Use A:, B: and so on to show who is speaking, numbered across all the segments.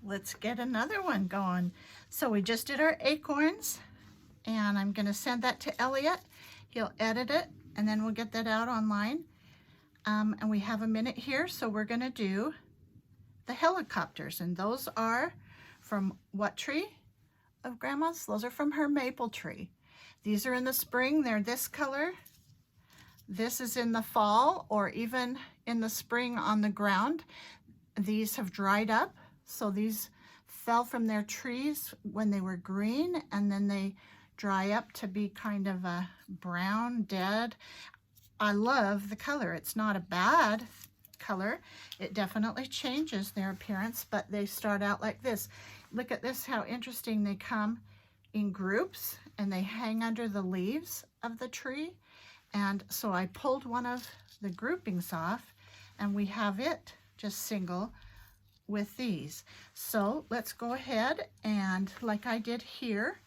A: Let's get another one going. So we just did our acorns, and I'm going to send that to Elliot. He'll edit it, and then we'll get that out online. And we have a minute here, so we're going to do the helicopters, and those are from what tree of Grandma's? Those are from her maple tree. These are in the spring. They're this color. This is in the fall or even in the spring on the ground. These have dried up, so these fell from their trees when they were green, and then they dry up to be kind of a brown, dead. I love the color. It's not a bad color. It definitely changes their appearance, but they start out like this. Look at this, how interesting. They come in groups and they hang under the leaves of the tree. And so I pulled one of the groupings off, and we have it just single with these. So let's go ahead and, like I did here,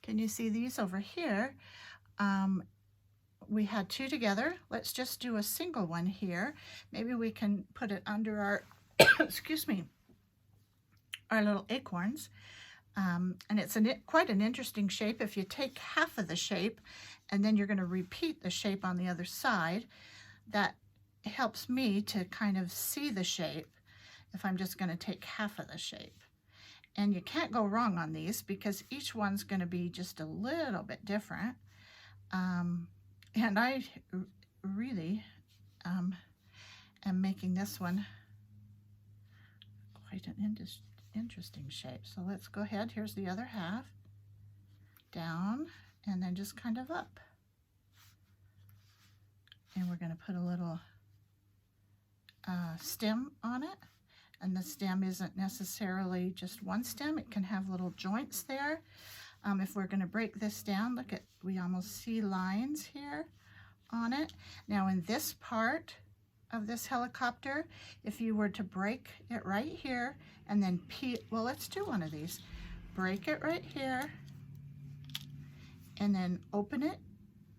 A: can you see these over here? We had two together. Let's just do a single one here. Maybe we can put it under our, excuse me, our little acorns. And it's quite an interesting shape. If you take half of the shape and then you're going to repeat the shape on the other side, that helps me to kind of see the shape if I'm just going to take half of the shape. And you can't go wrong on these because each one's going to be just a little bit different. And I really am making this one quite an interesting shape. So let's go ahead. Here's the other half. Down and then just kind of up. And we're going to put a little stem on it. And the stem isn't necessarily just one stem. It can have little joints there. If we're going to break this down, look at, we almost see lines here on it. Now in this part of this helicopter, if you were to break it right here and then peel, well, let's do one of these. Break it right here and then open it,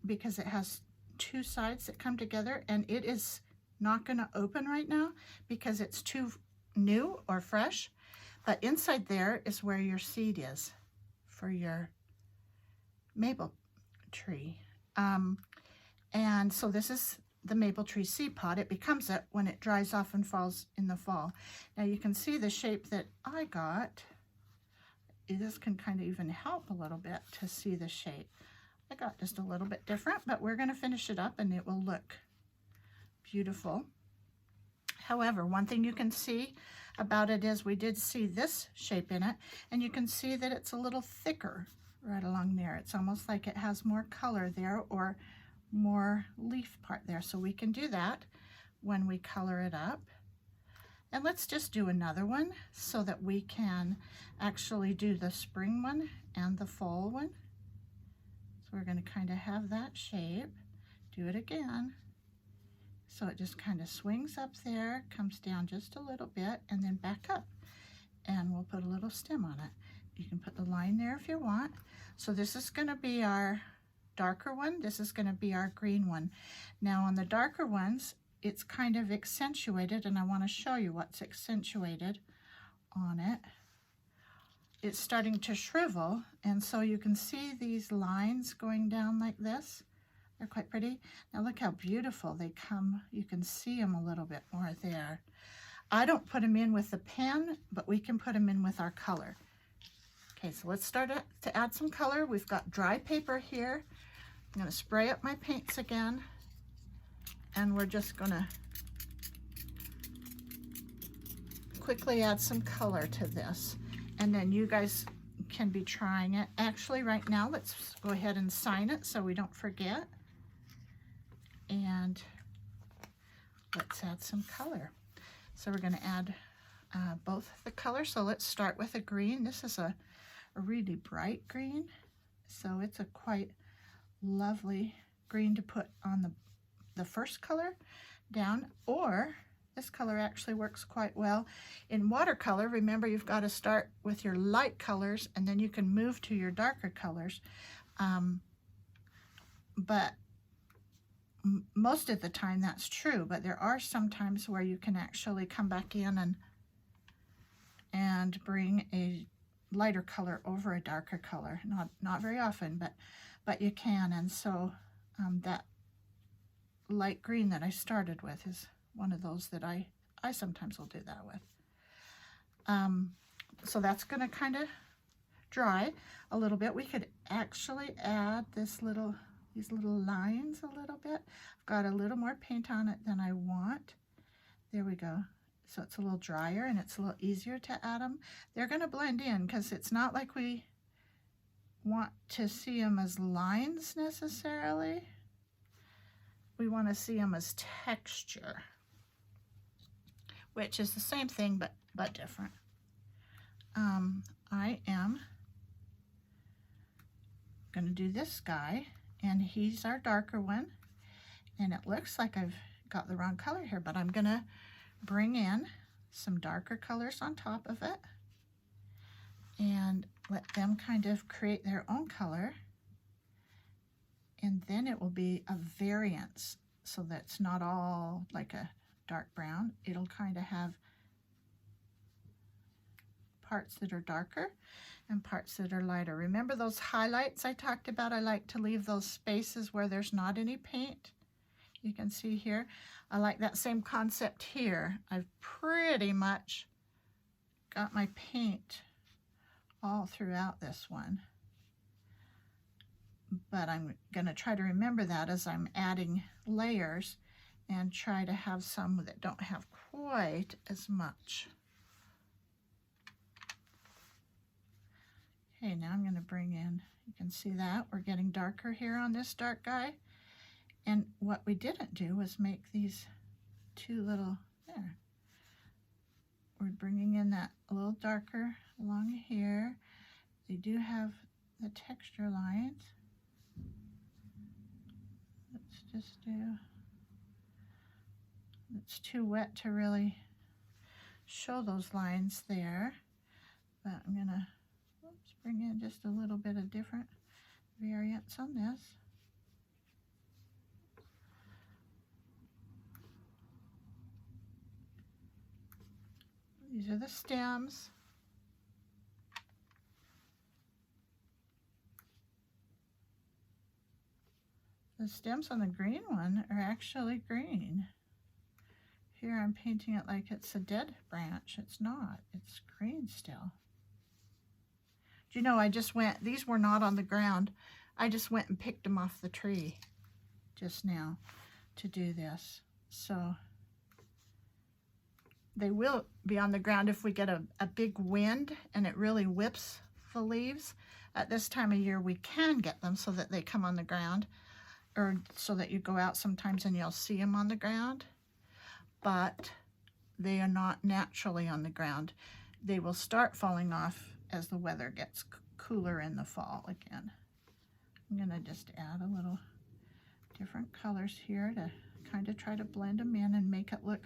A: because it has two sides that come together, and it is not going to open right now because it's too new or fresh. But inside there is where your seed is for your maple tree. And so this is the maple tree seed pod. It becomes it when it dries off and falls in the fall. Now you can see the shape that I got. This can kind of even help a little bit to see the shape. I got just a little bit different, but we're going to finish it up and it will look beautiful. However, one thing you can see about it is we did see this shape in it, and you can see that it's a little thicker right along there. It's almost like it has more color there or more leaf part there. So we can do that when we color it up. And let's just do another one so that we can actually do the spring one and the fall one. So we're going to kind of have that shape. Do it again. So it just kind of swings up there, comes down just a little bit, and then back up. And we'll put a little stem on it. You can put the line there if you want. So this is going to be our darker one. This is going to be our green one. Now on the darker ones, it's kind of accentuated, and I want to show you what's accentuated on it. It's starting to shrivel, and so you can see these lines going down like this. They're quite pretty. Now look how beautiful they come. You can see them a little bit more there. I don't put them in with the pen, but we can put them in with our color. Okay, so let's start to add some color. We've got dry paper here. I'm going to spray up my paints again, and we're just going to quickly add some color to this. And then you guys can be trying it. Actually, right now, let's go ahead and sign it so we don't forget. And let's add some color. So we're going to add both the colors. So let's start with a green. This is a really bright green. So it's a quite lovely green to put on the first color down, or this color actually works quite well in watercolor. Remember, you've got to start with your light colors and then you can move to your darker colors. But most of the time that's true, but there are some times where you can actually come back in and bring a lighter color over a darker color. Not very often, but you can. And so that light green that I started with is one of those that I sometimes will do that with. So that's going to kind of dry a little bit. We could actually add these little lines a little bit. I've got a little more paint on it than I want. There we go. So it's a little drier and it's a little easier to add them. They're going to blend in because it's not like we want to see them as lines necessarily. We want to see them as texture, which is the same thing but different. I am going to do this guy, and he's our darker one, and it looks like I've got the wrong color here, but I'm going to bring in some darker colors on top of it and let them kind of create their own color, and then it will be a variance, so that's not all like a dark brown. It'll kind of have parts that are darker and parts that are lighter. Remember those highlights I talked about? I like to leave those spaces where there's not any paint. You can see here, I like that same concept here. I've pretty much got my paint all throughout this one, but I'm going to try to remember that as I'm adding layers and try to have some that don't have quite as much. Okay, now I'm going to bring in, you can see that we're getting darker here on this dark guy. And what we didn't do was make these two little, there. We're bringing in that a little darker along here. They do have the texture lines. Let's just do, it's too wet to really show those lines there. But I'm going to bring in just a little bit of different variants on this. These are the stems. The stems on the green one are actually green. Here I'm painting it like it's a dead branch. It's not. It's green still. Do you know, I just went, these were not on the ground. I just went and picked them off the tree just now to do this. So they will be on the ground if we get a big wind and it really whips the leaves. At this time of year we can get them so that they come on the ground, or so that you go out sometimes and you'll see them on the ground, but they are not naturally on the ground. They will start falling off as the weather gets cooler in the fall again. I'm going to just add a little different colors here to kind of try to blend them in and make it look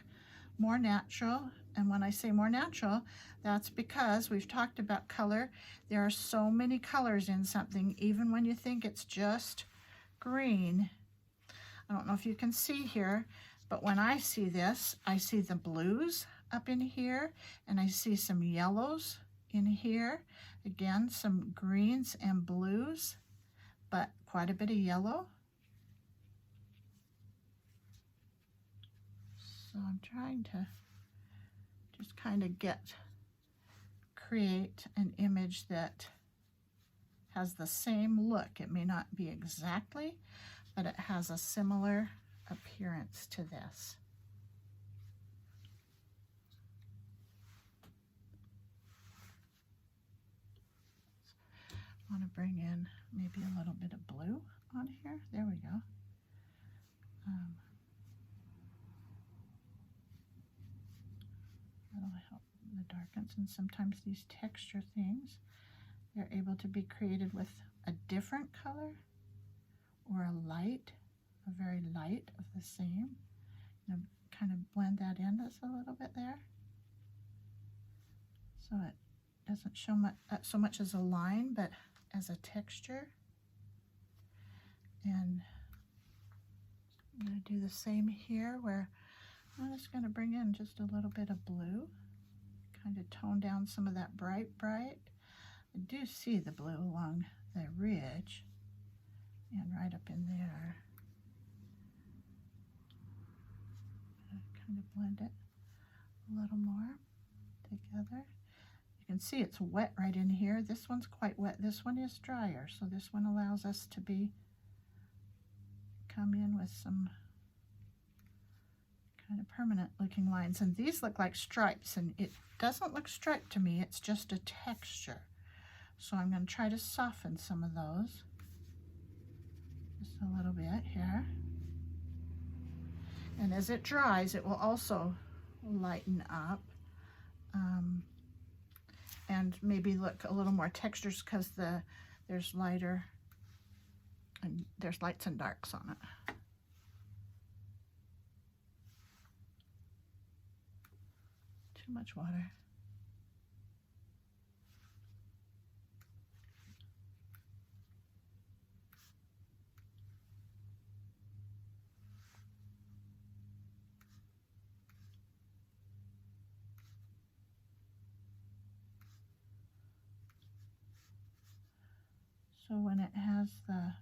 A: more natural. And when I say more natural, that's because we've talked about color. There are so many colors in something, even when you think it's just green. I don't know if you can see here, but when I see this, I see the blues up in here, and I see some yellows in here. Again, some greens and blues, but quite a bit of yellow. So I'm trying to just kind of create an image that has the same look. It may not be exactly, but it has a similar appearance to this. I want to bring in maybe a little bit of blue on here. There we go. That'll help the darkens, and sometimes these texture things, they're able to be created with a different color or a light, a very light of the same. And kind of blend that in just a little bit there, so it doesn't show so much as a line, but as a texture. And I'm going to do the same here, where I'm just going to bring in just a little bit of blue, kind of tone down some of that bright. I do see the blue along the ridge and right up in there. Kind of blend it a little more together. You can see it's wet right in here. This one's quite wet. This one is drier, so this one allows us to come in with some kind of permanent looking lines. And these look like stripes, and it doesn't look striped to me. It's just a texture. So I'm going to try to soften some of those just a little bit here. And as it dries, it will also lighten up and maybe look a little more textures, because there's lighter and there's lights and darks on it. Too much water. So when it has the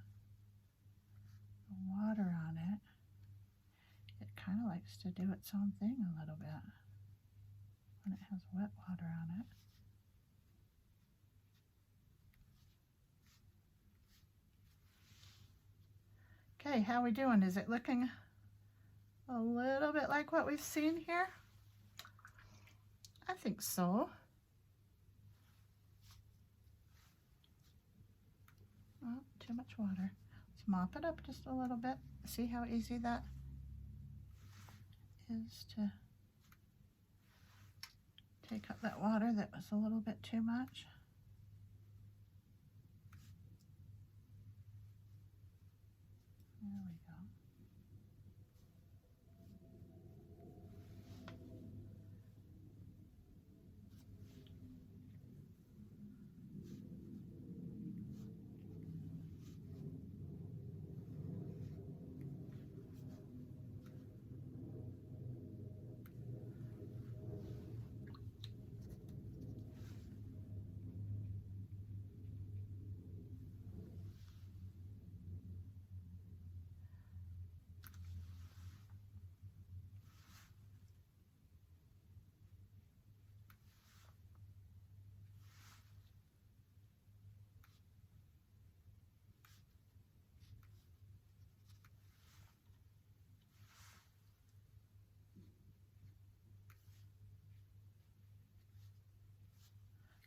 A: water on it, it kind of likes to do its own thing a little bit when it has wet water on it. Okay, how are we doing? Is it looking a little bit like what we've seen here? I think so. Oh, too much water. Let's mop it up just a little bit. See how easy that is to take up that water that was a little bit too much. There we go.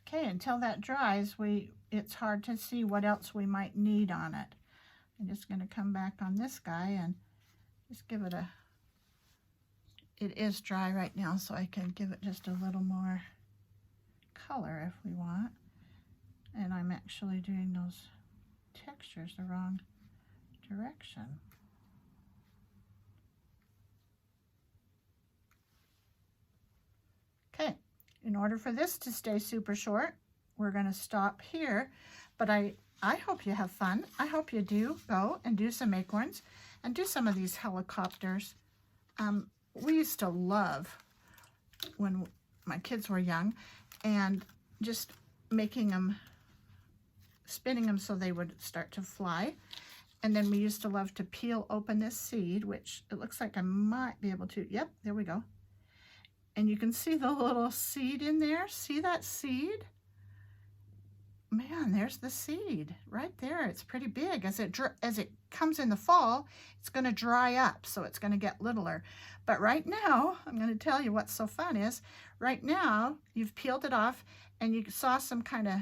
A: Okay, until that dries, it's hard to see what else we might need on it. I'm just going to come back on this guy and just give it it is dry right now, so I can give it just a little more color if we want. And I'm actually doing those textures the wrong direction. Okay. In order for this to stay super short, we're going to stop here, but I hope you have fun. I hope you do go and do some acorns and do some of these helicopters. We used to love, when my kids were young, and just making them, spinning them so they would start to fly. And then we used to love to peel open this seed, which it looks like I might be able to. Yep, there we go. And you can see the little seed in there. See that seed? Man, there's the seed right there. It's pretty big. As it comes in the fall, it's going to dry up, so it's going to get littler. But right now, I'm going to tell you what's so fun is, right now, you've peeled it off, and you saw some kind of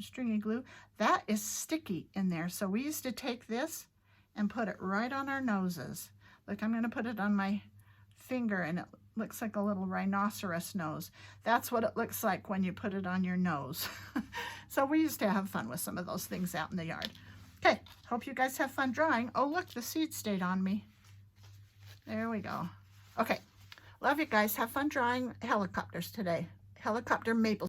A: stringy glue. That is sticky in there. So we used to take this and put it right on our noses. Look, I'm going to put it on my finger, and it looks like a little rhinoceros nose. That's what it looks like when you put it on your nose. So we used to have fun with some of those things out in the yard. Okay, hope you guys have fun drawing. Oh, look, the seed stayed on me. There we go. Okay, love you guys. Have fun drawing helicopters today. Helicopter maple